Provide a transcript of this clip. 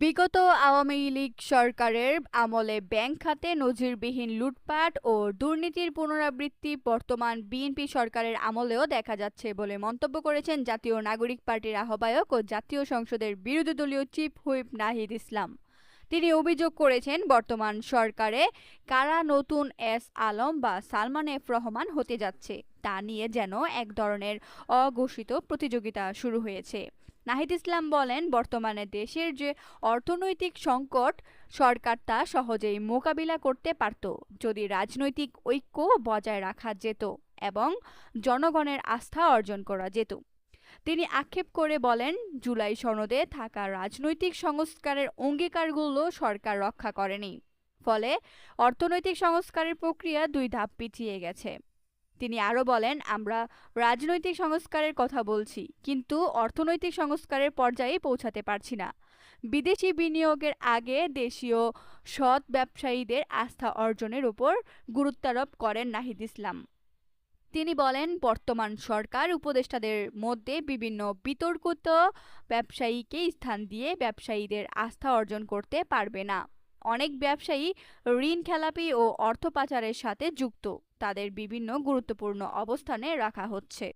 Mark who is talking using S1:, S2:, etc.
S1: বিগত আওয়ামী লীগ সরকারের আমলে ব্যাংক খাতে নজিরবিহীন লুটপাট ও দুর্নীতির পুনরাবৃত্তি বর্তমান বিএনপি সরকারের আমলেও দেখা যাচ্ছে বলে মন্তব্য করেছেন জাতীয় নাগরিক পার্টির আহ্বায়ক ও জাতীয় সংসদের বিরোধী দলীয় চিফ হুইপ নাহিদ ইসলাম। তিনি অভিযোগ করেছেন, বর্তমান সরকারে কারা নতুন এস আলম বা সালমান এফ রহমান হতে যাচ্ছে তা নিয়ে যেন এক ধরনের অঘোষিত প্রতিযোগিতা শুরু হয়েছে। নাহিদ ইসলাম বলেন, বর্তমানে দেশের যে অর্থনৈতিক সংকট, সরকার তা সহজেই মোকাবিলা করতে পারত যদি রাজনৈতিক ঐক্য বজায় রাখা যেত এবং জনগণের আস্থা অর্জন করা যেত। তিনি আক্ষেপ করে বলেন, জুলাই সনদে থাকা রাজনৈতিক সংস্কারের অঙ্গীকারগুলো সরকার রক্ষা করেনি, ফলে অর্থনৈতিক সংস্কারের প্রক্রিয়া 2 ধাপ পিছিয়ে গেছে। তিনি আরও বলেন, আমরা রাজনৈতিক সংস্কারের কথা বলছি, কিন্তু অর্থনৈতিক সংস্কারের পর্যায়ে পৌঁছাতে পারছি না। বিদেশি বিনিয়োগের আগে দেশীয় সৎ ব্যবসায়ীদের আস্থা অর্জনের উপর গুরুত্বারোপ করেন নাহিদ ইসলাম। তিনি বলেন, বর্তমান সরকার উপদেষ্টাদের মধ্যে বিভিন্ন বিতর্কিত ব্যবসায়ীকে স্থান দিয়ে ব্যবসায়ীদের আস্থা অর্জন করতে পারবে না। অনেক ব্যবসায়ী ঋণ খেলাপি ও অর্থ পাচারের সাথে যুক্ত, তাদের বিভিন্ন গুরুত্বপূর্ণ অবস্থানে রাখা হচ্ছে।